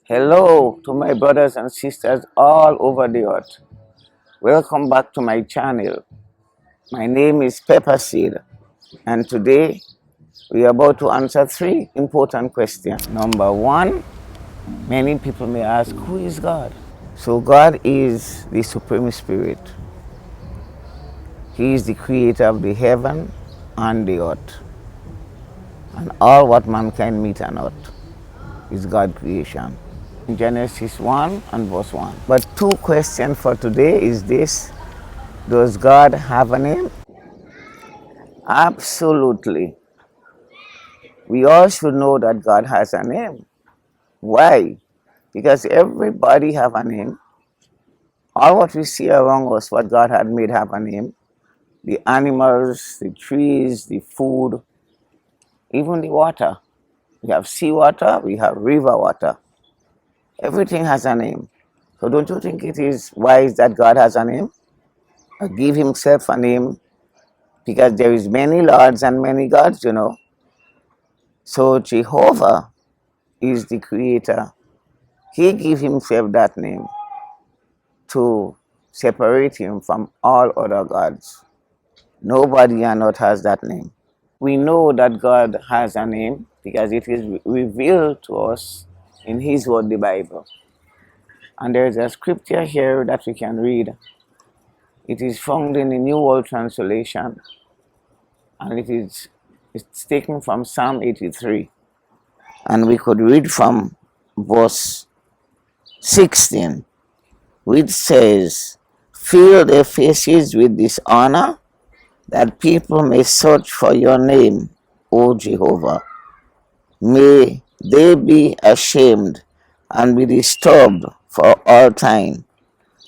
Hello to my brothers and sisters all over the earth. Welcome back to my channel. My name is PepperSeed, and today we are about to answer three important questions. Number one, many people may ask, who is God? So God is the Supreme Spirit. He is the creator of the heaven and the earth. And all what mankind meet on earth is God's creation. Genesis 1 and verse 1. But two questions for today is this: does God have a name? Absolutely. We all should know that God has a name. Why? Because everybody have a name. All what we see around us, what God had made have a name. The animals, the trees, the food, even the water. We have seawater, we have river water. Everything has a name. So don't you think it is wise that God has a name? Or give himself a name, because there is many lords and many gods, So Jehovah is the creator. He gave himself that name to separate him from all other gods. Nobody on earth has that name. We know that God has a name because it is revealed to us in his word, the Bible. And there is a scripture here that we can read. It is found in the New World Translation, and it's taken from Psalm 83. And we could read from verse 16, which says, "Fill their faces with dishonor, that people may search for your name, O Jehovah. May they be ashamed and be disturbed for all time,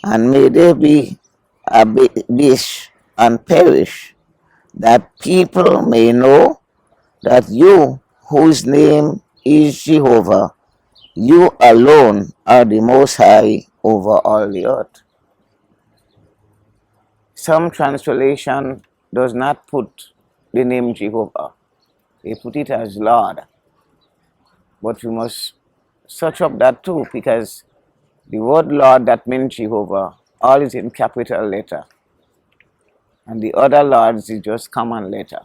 and may they be abashed and perish, that people may know that you, whose name is Jehovah, you alone are the Most High over all the earth." Some translation does not put the name Jehovah. They put it as Lord. But we must search up that too, because the word Lord that means Jehovah, all is in capital letter. And the other Lords is just common letter.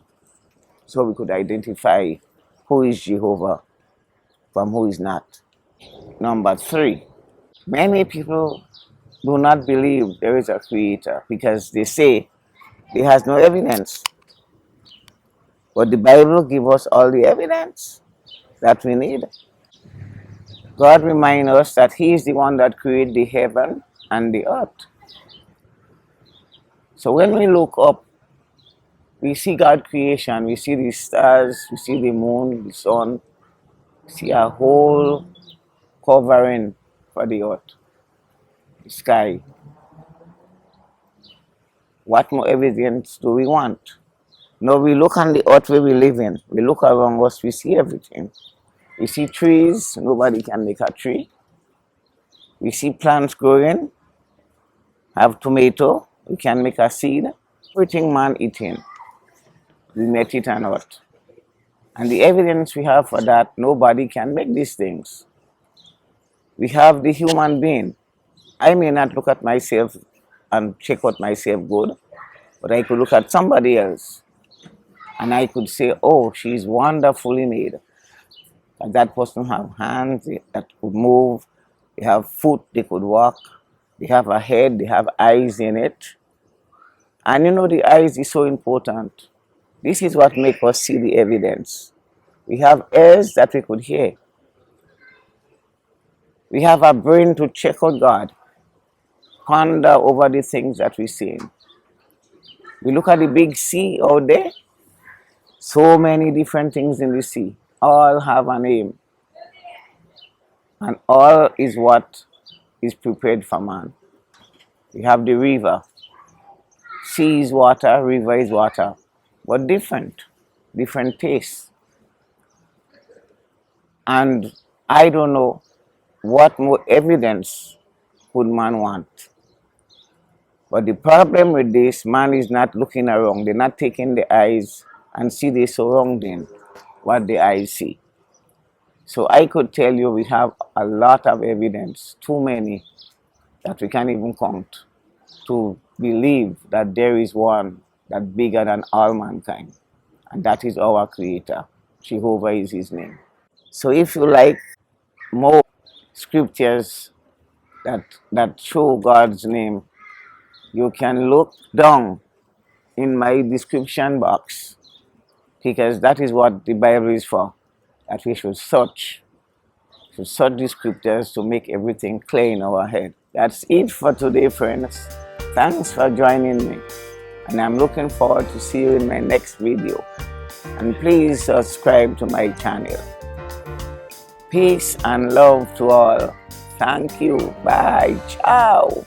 So we could identify who is Jehovah from who is not. Number three, many people do not believe there is a creator because they say there has no evidence. But the Bible gives us all the evidence that we need. God reminds us that he is the one that created the heaven and the earth. So when we look up, we see God's creation, we see the stars, we see the moon, the sun, we see a whole covering for the earth, the sky. What more evidence do we want? No, we look on the earth where we live in. We look around us, we see everything. We see trees, nobody can make a tree. We see plants growing, have tomato, we can make a seed. Everything man eating, we met it on earth. And the evidence we have for that, nobody can make these things. We have the human being. I may not look at myself and check out myself good, but I could look at somebody else and I could say, oh, she's wonderfully made. And that person have hands that could move, they have foot, they could walk, they have a head, they have eyes in it. And the eyes is so important. This is what makes us see the evidence. We have ears that we could hear. We have a brain to check out God, ponder over the things that we see. We look at the big sea out there. So many different things in the sea. All have a name. And all is what is prepared for man. We have the river. Sea is water, river is water. But different tastes. And I don't know what more evidence could man want. But the problem with this, man is not looking around. They're not taking the eyes and see the surrounding, what the eyes see. So I could tell you we have a lot of evidence, too many, that we can't even count, to believe that there is one that bigger than all mankind, and that is our Creator. Jehovah is His name. So if you like more scriptures that show God's name, you can look down in my description box, because that is what the Bible is for, that we should search the scriptures to make everything clear in our head. That's it for today, friends. Thanks for joining me, and I'm looking forward to see you in my next video. And please subscribe to my channel. Peace and love to all. Thank you. Bye. Ciao.